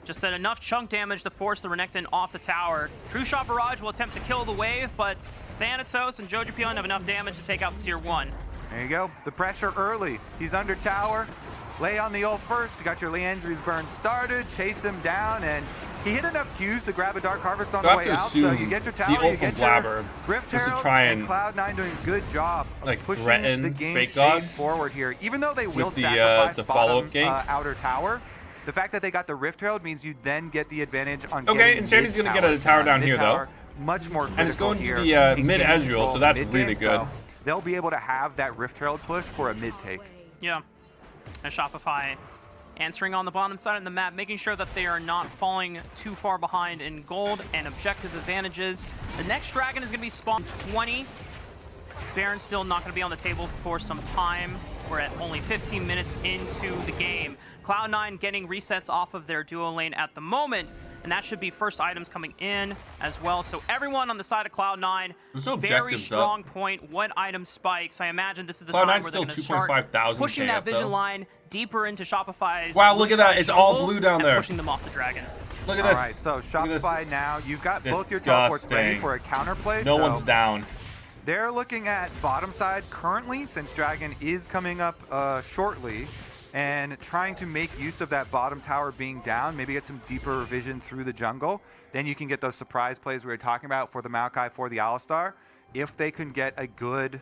Just enough chunk damage to force the Renekton off the tower. True Shot Barrage will attempt to kill the wave, but Thanatos and Jojopion have enough damage to take out the tier 1. There you go. The pressure early. He's under tower. Lay on the ult first. You got your Leandri's burn started. Chase him down, and he hit enough Qs to grab a Dark Harvest on the way out. So you get your tower, the ult you from get your Blabber Rift just to Herald, try and and Cloud9 doing a good job of like pushing threaten the game Fake state God forward here. Even though they will with the sacrifice follow-up bottom gank. outer tower, the fact that they got the Rift Herald means you then get the advantage on Okay, getting Insanity's mid gonna get a tower down here, though. Much more critical And it's going to here. the You can mid gain Ezreal, control so that's mid really game, good. so they'll be able to have that Rift Herald push for a mid take. Yeah. And Shopify answering on the bottom side of the map, making sure that they are not falling too far behind in gold and objective advantages. The next dragon is going to be spawned 20. Baron's still not going to be on the table for some time. We're at only 15 minutes into the game. Cloud9 getting resets off of their duo lane at the moment, and that should be first items coming in as well. So everyone on the side of Cloud9, no very objectives strong up. point. What item spikes? I imagine this is the Cloud9's time where they're still going to start 2,500 pushing that KF, vision though. line deeper into Shopify's. Wow, look blue at that. side It's all jungle blue down and there. pushing them off the dragon. Look at All this. right, so Look at this. Shopify now, you've got both your teleports ready Disgusting. for a counterplay. No so one's down. They're looking at bottom side currently, since Dragon is coming up shortly, and trying to make use of that bottom tower being down, maybe get some deeper vision through the jungle. Then you can get those surprise plays we were talking about for the Maokai, for the Alistar. If they can get a good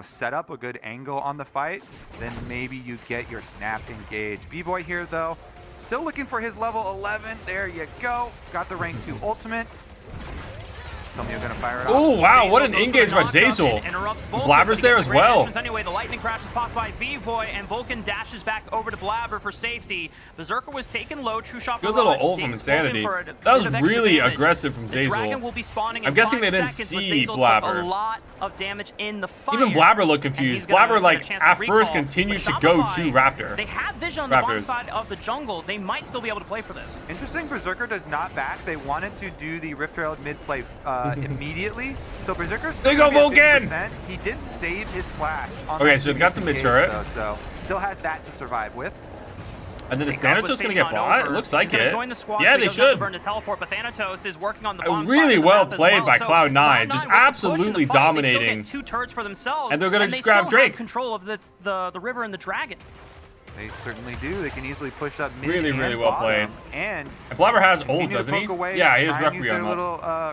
setup, a good angle on the fight, then maybe you get your snap engage. B-Boy here, though, still looking for his level 11. There you go. Got the rank 2 ultimate. Tell me you're going to fire it off. Oh, wow. What an Zazel goes engage for by the knock-up Zazel. and interrupts Vulcan, Blabber's but he there gets as great well. actions Anyway, the lightning crash is popped by V-Boy, and Vulcan dashes back over to Blabber for safety. Berserker was taken low. True Shot Good little Barrage ult from digs Vulcan Insanity. for a That bit was of extra really damage. aggressive from The dragon Zazel. will be spawning in I'm guessing 5 they didn't seconds, see but Zazel Blabber. took a lot of damage in the fire. Even Blabber looked and confused. he's gonna Blabber, get a like, chance to at first recall. continued But to go Shopify, to Raptor. They have vision on the bottom Raptors. side of the jungle. They might still be able to play for this. Interesting, Berserker does not back. They wanted to do the Rift Herald mid-play immediately. So Berserker's There you go, Vulcan! He did save his flash on Okay, that so they got the previous mid-turret. engage, though, so still had that to survive with. And then is Fake God was Thanatos going to fading get on bought? over. It looks like He's gonna it. join the squad, Yeah, so he they doesn't have to should. burn to teleport, but Thanatos is working on the bottom Really side of the well map as played well. by So Cloud9, Cloud9 just with the push in the absolutely fight, they still dominating. get 2 turrets for themselves, And they're gonna they just still grab have Drake. control of the river and the dragon. They certainly do. They can easily push up mid Really, and really well bottom, played. And And Blabber has ult, continue to doesn't poke he? away, Yeah, he has try and use Requiem their up.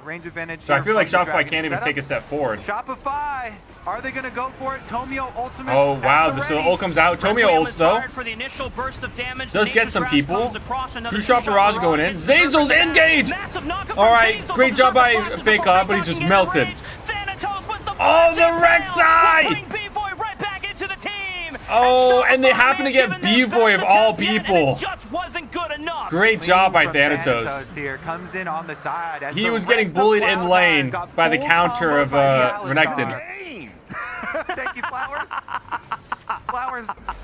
little range advantage. So I here feel like from the Shopify dragon can't even setup. take a step forward. Shopify, are they going to go for it? Tomio ultimate. Oh, wow. So the ult comes out. Tomio Requiem ults, is though. fired for the initial burst of damage. Does get Nature's some Grasp people. comes across, another True Shot Barrage going in. Berserker's Zazel's back. engage! Massive knockup All from right, Zazel. great job by Berserker Fake flashes God, but he's before just knocking melted. in range. Thanatos with the Oh, the flash wreck and side! putting B-Boy right back into the team. Oh, and they Shopify happen to may get have given their B-Boy of best all attempt yet, and people. it just wasn't good enough. Great job by From Thanatos. here comes in on the side. As He the was getting rest of bullied in Cloud9 lane got by the full counter combo of by the Renekton. Alistar. Thank you, Flowers.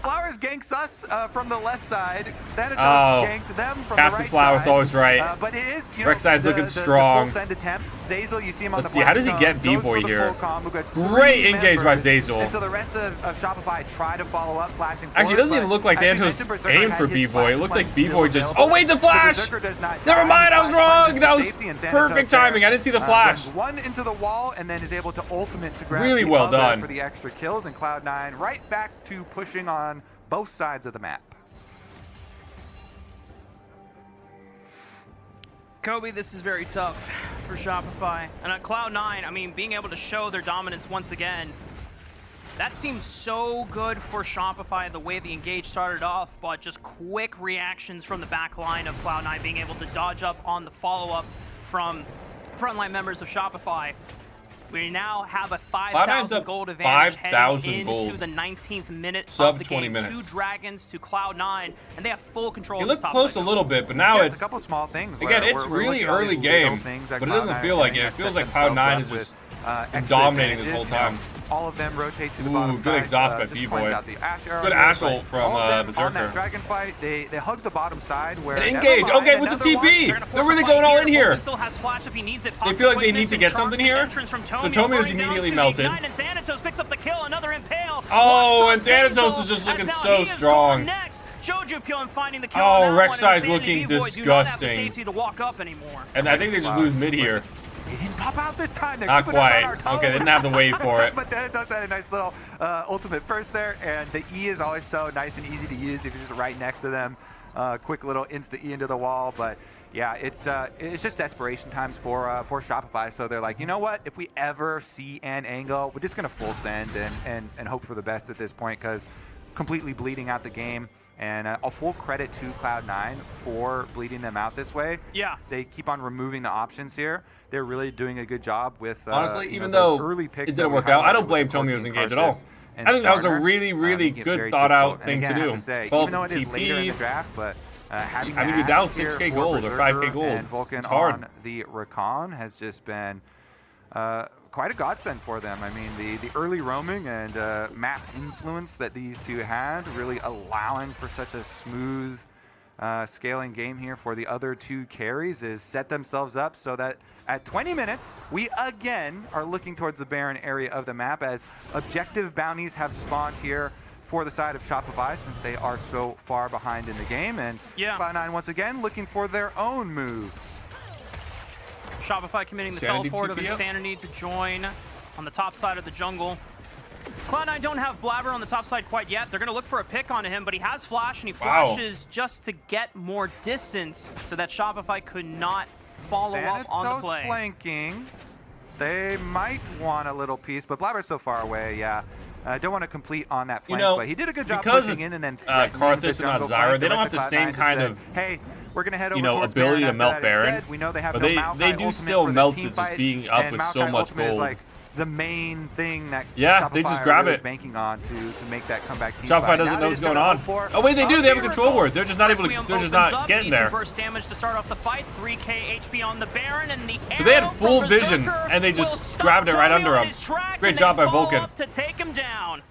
Flowers ganks us from the left side. Thanatos ganked them from Captain the right Flowers side. always right. But it is, Rexide's looking strong. The full send attempt. Zazel, you see him on Let's the see, how does he black get zone, B-Boy goes for the here? full combo, gets Great 3 engage by members. Zazel. And so the rest of Shopify try to follow up, flashing Actually, it doesn't forward, even but look like as we Thanatos mentioned, Berserker aimed had for his B-Boy. It looks flash like still B-Boy just... available. Oh, wait, the So flash! Berserker does not Never die. mind, I was Flash wrong. finds That his was safety, and perfect Thanatos there, timing. I didn't see the flash. runs one into the wall and then is able to ultimate to grab Really the well other done. for the extra kills, and Cloud9 right back to pushing on both sides of the map. Kobe, this is very tough for Shopify. And at Cloud9, I mean, being able to show their dominance once again, that seems so good for Shopify, the way the engage started off, but just quick reactions from the back line of Cloud9, being able to dodge up on the follow-up from frontline members of Shopify. We now have a Cloud9's 5,000 up gold advantage 5,000 heading gold. into the 19th minute Sub of the 20 game. minutes. 2 Dragons to Cloud9, and they have full control It of this looked top close side. a little bit, but now Yeah, it's a couple small things. again, where it's we're really looking at all early these little game, things that but it doesn't Cloud9 feel are like doing it. It that feels set like Cloud9 is themselves just up with, extra dominating this whole advantage. time. All of them rotate to the Ooh, bottom good side. exhaust by Just B-Boy. points out the Ash arrow Good here, Ash but ult from all of them Berserker. on that dragon fight, they hug the bottom side where And never engage. mind, Okay, with the another one. TP. They're gonna They're force really a going fight all in here. Bolden still has flash if he needs it. They feel like they Quickness need to and get charge something the here. entrance from So Tomio, Tomio's hurrying down immediately to the melted. Ignite, and Thanatos picks up the kill. Another impale. Oh, Walks and on Thanatos Zazel, is just looking as now so he is strong. going Next. Jojo Pion finding the kill. Oh, on that one, Rek'Sai's and looking B-Boy do not have the disgusting. safety to walk up anymore. And I think they just lose mid here. He didn't pop out this time. They're Not keeping us on quite. our toes. Okay, they didn't have the wave for it. But then it does have a nice little ultimate first there, and the E is always so nice and easy to use if you're just right next to them. Quick little insta E into the wall, but yeah, it's just desperation times for Shopify. So they're like, you know what? If we ever see an angle, we're just gonna full send and hope for the best at this point, because completely bleeding out the game. And a full credit to Cloud9 for bleeding them out this way. Yeah. They keep on removing the options here. They're really doing a good job with Honestly, even those though early picks it that didn't we work out, I highlighted don't blame with Corki Tomio's and engage at Karthus all. and I think that was a Starner, really, really making it good very thought out difficult. thing And to again, I do. have to say, Develop even though it is TP. later in the draft, but having I mean, the you're down Ash here 6K for gold or 5K Berserker gold. and Vulcan It's hard. on the Rakan has just been quite a godsend for them. I mean, the early roaming and map influence that these two had, really allowing for such a smooth scaling game here for the other two carries, is set themselves up so that at 20 minutes, we again are looking towards the barren area of the map as objective bounties have spawned here for the side of Shopify, since they are so far behind in the game. And Yeah. Cloud9 once again looking for their own moves. Shopify committing the Sanity teleport of 2P up. Insanity to join on the top side of the jungle. Cloud9 don't have Blabber on the top side quite yet. They're going to look for a pick on him, but he has Flash, and he Wow. flashes just to get more distance so that Shopify could not follow up on the Thanatos play. flanking. They might want a little piece, but Blabber's so far away, yeah. Don't want to complete on that flank, but he did a good job because pushing in and then Karthus the and not jungle Zyra, flank. they The don't rest have the of same Cloud9 kind just of, said, hey, we're going to head over ability towards to Baron melt after that Baron. instead. We know they have But no they Maokai do ultimate still for this melt team it just fight, being up and with so Maokai much ultimate is gold. like the main thing that Yeah, Shopify they just are grab really it. banking on to make that comeback team Shopify fight. doesn't Now know they're what's just going gonna on. look for Oh wait, they do. They have a control miracle. ward. They're just not able to. Requiem They're just opens not up, getting easy there. burst damage to start off the fight. 3k HP on the Baron, and the So they had arrow full from vision, Berserker and they will just stop grabbed it right Tomio under in him. his tracks, Great and job they by follow Vulcan. up to take him down.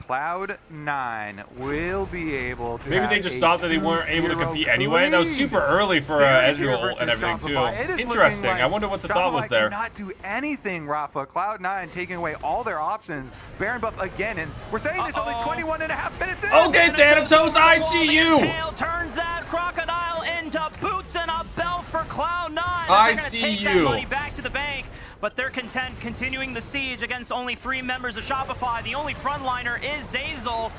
Cloud9 will be able to Maybe have they just a thought that they weren't able to 2-0 compete anyway. That was lead. super early for Series here Ezreal versus and everything too. Shopify. It is Interesting. looking like I wonder what the thought was Shopify there. cannot do anything, Rafa. Cloud9 taking away all their options. Baron buff again, and we're saying it's only 21 and a half minutes in. Okay, Thanatos, I see you. Impale turns that crocodile into boots and a belt for Cloud9. I They're gonna see take you. that money back to the bank, but they're content continuing the siege against only 3 members of Shopify. The only frontliner is Zazel.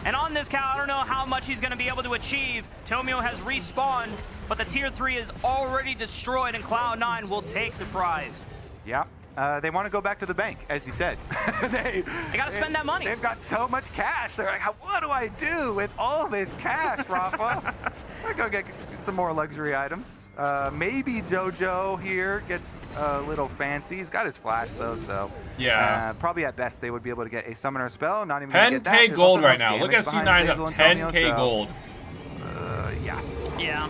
And on this count, I don't know how much he's going to be able to achieve. Tomio has respawned, but the tier 3 is already destroyed, and Cloud9 will take the prize. Yeah. They want to go back to the bank, as you said. they got to spend that money. They've got so much cash. They're like, what do I do with all this cash, Rafa? I go get some more luxury items. Maybe Jojo here gets a little fancy. He's got his flash, though, so... Yeah. Probably at best they would be able to get a summoner spell. Not even gonna get that. 10k There's gold also no right now. Look at damage C9's behind up Zazel and 10k Tomio, so, gold. Yeah. Yeah.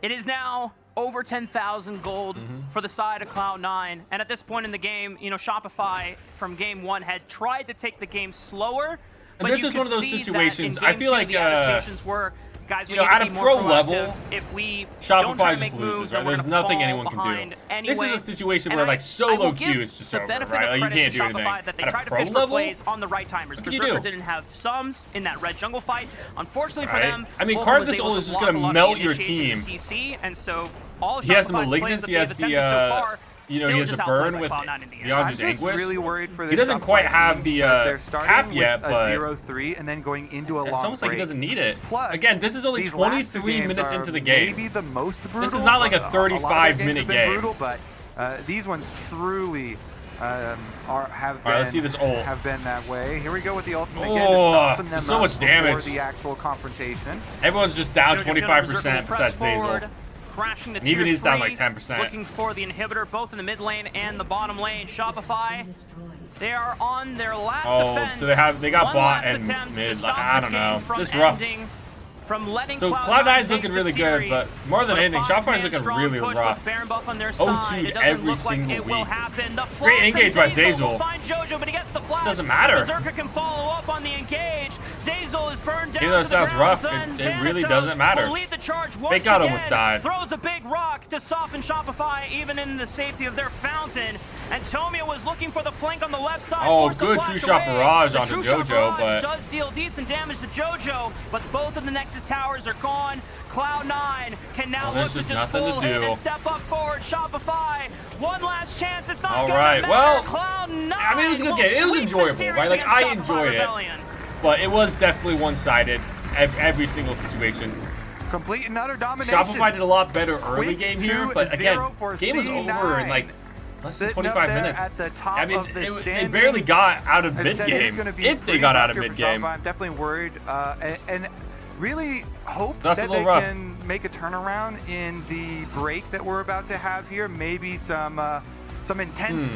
It is now over 10,000 gold for the side of Cloud9. And at this point in the game, you know, Shopify from game 1 had tried to take the game slower. And but this you is could one of those see that situations, in I game feel 2, like, the adaptations were, guys, we you know, need to at be a more pro proactive. level, If we Shopify don't try to just make loses, moves, right? then we're There's gonna nothing fall anyone can do. behind anyway. This is a situation And where, I- like, I solo will queue give is just the over, benefit right? of Like, you credit can't to do anything. Shopify that they At a tried to pro fish for level? plays on the right timers. What can you Berserker do? didn't have sums in that red jungle fight. Unfortunately for Right. them, I mean, Vulcan was Karthus able is to just block gonna a lot of melt the your initiation of team. CC, and so all He has the Shopify's plays malignance, that he has they've the, attempted so far, you know, still he has just the outplayed burn by with Cloud9 in the end. beyond I'm just just anguish. really worried for this. He doesn't quite Shopify have team the because they're starting cap with yet, a but 0-3 and then going into a it's long almost like he break. doesn't need it. Plus, Again, this is only these last 23 games minutes are into the game. Maybe the most brutal. This is not like a lot of their games 35-minute have been game. Brutal, but these ones truly have Alright, been let's see this ult. have been that way. Here we go with the ultimate again to Oh, soften them so up much before damage. the actual confrontation. Everyone's just down Jojo Pion 25% Berserker will press besides forward. Zazel. crashing the And even tier he's down 3, like 10%. looking for the inhibitor, both in the mid lane and the bottom lane. Shopify, they are on their last defense. So they got One bot last and attempt to mid. stop Like, I this don't game know. from This is rough. ending, from letting So Cloud9 Cloud9's take looking the really good, series. but more than But a anything, 5-man Shopify's looking strong really push rough. with Baron buff on their 0-2'd side. It doesn't every look like single it will week. happen. The Great flash engage from by Zeyzal Zeyzal. will find Jojo, but he gets the flash. Doesn't matter. Berserker can follow up on the engage. Zeyzal is burned down. Even though it to the sounds ground, rough, then it really Thanatos doesn't matter. will lead the charge once Fake out again. almost died. Throws a big rock to soften Shopify, even in the safety of their fountain. And Tomia was looking for the flank on the left side. Oh, forced the good flash True Shot away. Barrage The onto True Shot Jojo, Barrage but does deal decent damage to Jojo, but both of the Nexus towers are gone. Cloud9 can now Well, look there's to just just nothing to full hit do. and step up forward. Shopify, one last chance. It's not All gonna right, matter. well, Cloud9 I mean, it was a good will game. It was sweep the enjoyable, series right? Like, against I Shopify enjoyed it. Rebellion. but it was definitely one-sided. Every single situation. Complete and utter domination. Shopify did a lot better early Quick game here, 2-0 but again, for game was over in like less than Sitting up 25 there minutes. at the top I mean, of the they standings. barely got out of As I said, it is mid-game, gonna be if they pretty got out rough of here for mid-game. Shopify. I'm definitely worried, and really hope That's a that little they rough. can make a turnaround in the break that we're about to have here. Maybe some intense practice.